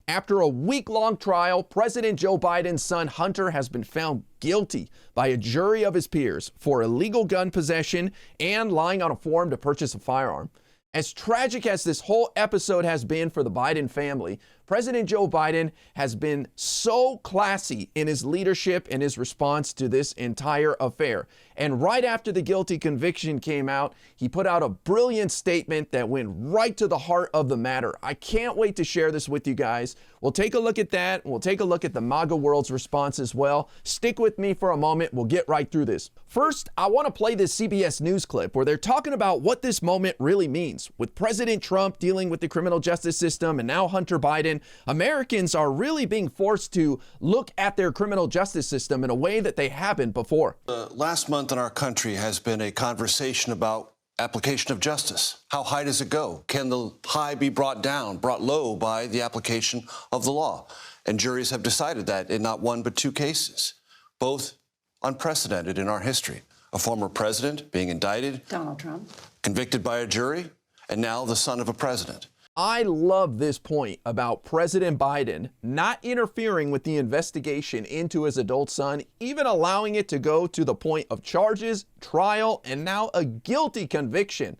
After a week-long trial, President Joe Biden's son Hunter has been found guilty by a jury of his peers for illegal gun possession and lying on a form to purchase a firearm. As tragic as this whole episode has been for the Biden family, President Joe Biden has been so classy in his leadership and his response to this entire affair. And right after the guilty conviction came out, he put out a brilliant statement that went right to the heart of the matter. I can't wait to share this with you guys. We'll take a look at that. We'll take a look at the MAGA world's response as well. Stick with me for a moment. We'll get right through this. First, I want to play this CBS News clip where they're talking about what this moment really means. With President Trump dealing with the criminal justice system and now Hunter Biden, Americans are really being forced to look at their criminal justice system in a way that they haven't before. Last month in our country has been a conversation about application of justice. How high does it go? Can the high be brought down, brought low by the application of the law? And juries have decided that in not one but two cases, both unprecedented in our history. A former president being indicted, Donald Trump, convicted by a jury, and now the son of a president. I love this point about President Biden not interfering with the investigation into his adult son, even allowing it to go to the point of charges, trial, and now a guilty conviction.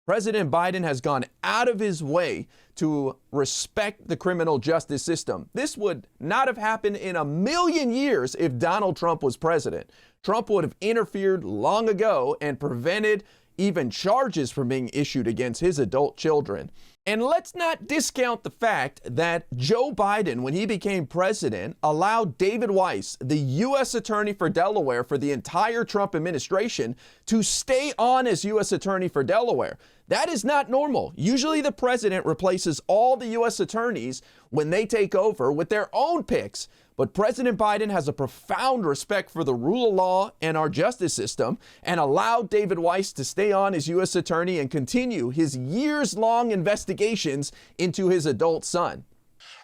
President Biden has gone out of his way to respect the criminal justice system. This would not have happened in a million years if Donald Trump was president. Trump would have interfered long ago and prevented even charges from being issued against his adult children. And let's not discount the fact that Joe Biden, when he became president, allowed David Weiss, the U.S. Attorney for Delaware for the entire Trump administration, to stay on as U.S. Attorney for Delaware. That is not normal. Usually the president replaces all the U.S. attorneys when they take over with their own picks. But President Biden has a profound respect for the rule of law and our justice system and allowed David Weiss to stay on as U.S. attorney and continue his years-long investigations into his adult son.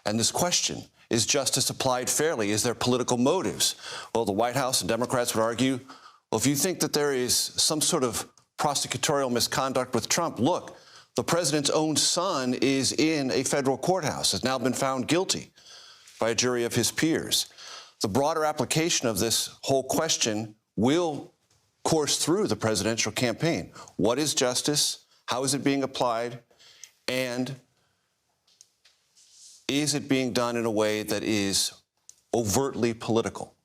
And this question, is justice applied fairly? Is there political motives? Well, the White House and Democrats would argue, well, if you think that there is some sort of prosecutorial misconduct with Trump, look, the president's own son is in a federal courthouse, has now been found guilty by a jury of his peers. The broader application of this whole question will course through the presidential campaign. What is justice? How is it being applied? And is it being done in a way that is overtly political?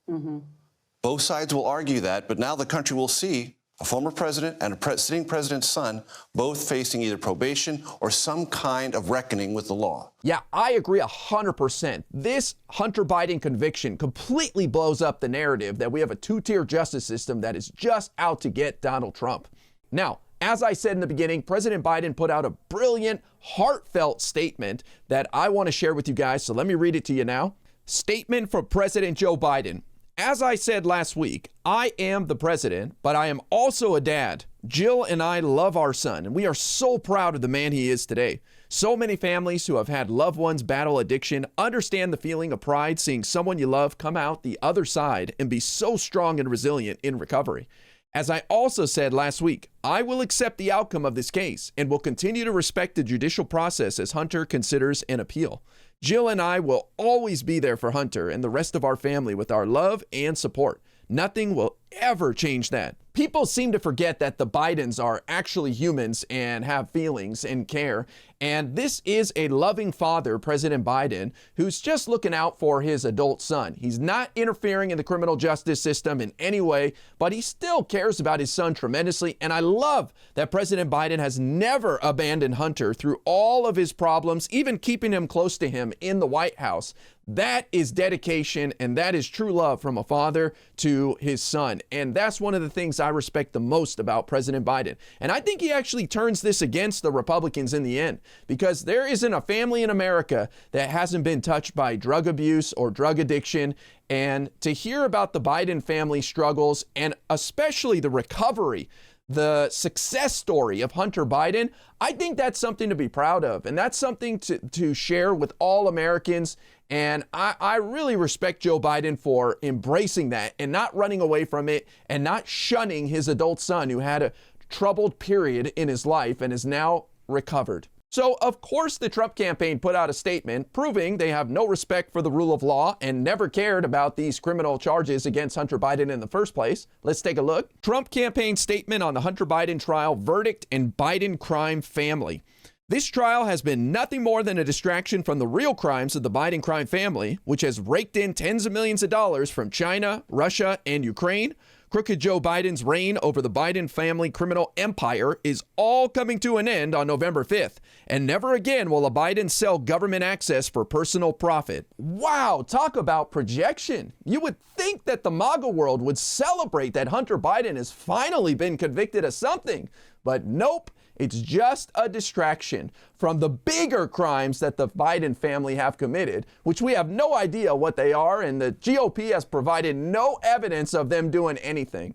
Both sides will argue that, but now the country will see a former president and a sitting president's son both facing either probation or some kind of reckoning with the law. Yeah, I agree 100%. This Hunter Biden conviction completely blows up the narrative that we have a two-tier justice system that is just out to get Donald Trump. Now, as I said in the beginning, President Biden put out a brilliant, heartfelt statement that I want to share with you guys. So let me read it to you now. Statement from President Joe Biden. As I said last week, I am the president, but I am also a dad. Jill and I love our son, and we are so proud of the man he is today. So many families who have had loved ones battle addiction understand the feeling of pride seeing someone you love come out the other side and be so strong and resilient in recovery. As I also said last week, I will accept the outcome of this case and will continue to respect the judicial process as Hunter considers an appeal. Jill and I will always be there for Hunter and the rest of our family with our love and support. Nothing will ever change that. People seem to forget that the Bidens are actually humans and have feelings and care. And this is a loving father, President Biden, who's just looking out for his adult son. He's not interfering in the criminal justice system in any way, but he still cares about his son tremendously. And I love that President Biden has never abandoned Hunter through all of his problems, even keeping him close to him in the White House. That is dedication, and that is true love from a father to his son. And that's one of the things I respect the most about President Biden. And I think he actually turns this against the Republicans in the end, because there isn't a family in America that hasn't been touched by drug abuse or drug addiction. And to hear about the Biden family struggles, and especially the recovery, the success story of Hunter Biden, I think that's something to be proud of. And that's something to share with all Americans. And I really respect Joe Biden for embracing that and not running away from it and not shunning his adult son who had a troubled period in his life and is now recovered. So, of course, the Trump campaign put out a statement proving they have no respect for the rule of law and never cared about these criminal charges against Hunter Biden in the first place. Let's take a look. Trump campaign statement on the Hunter Biden trial, verdict, and Biden crime family. This trial has been nothing more than a distraction from the real crimes of the Biden crime family, which has raked in tens of millions of dollars from China, Russia, and Ukraine. Crooked Joe Biden's reign over the Biden family criminal empire is all coming to an end on November 5th, and never again will a Biden sell government access for personal profit. Wow, talk about projection. You would think that the MAGA world would celebrate that Hunter Biden has finally been convicted of something, but nope. It's just a distraction from the bigger crimes that the Biden family have committed, which we have no idea what they are, and the GOP has provided no evidence of them doing anything.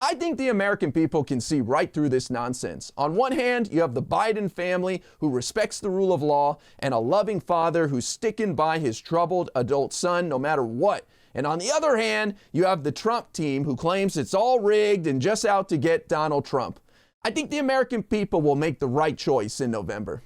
I think the American people can see right through this nonsense. On one hand, you have the Biden family who respects the rule of law and a loving father who's sticking by his troubled adult son no matter what. And on the other hand, you have the Trump team who claims it's all rigged and just out to get Donald Trump. I think the American people will make the right choice in November.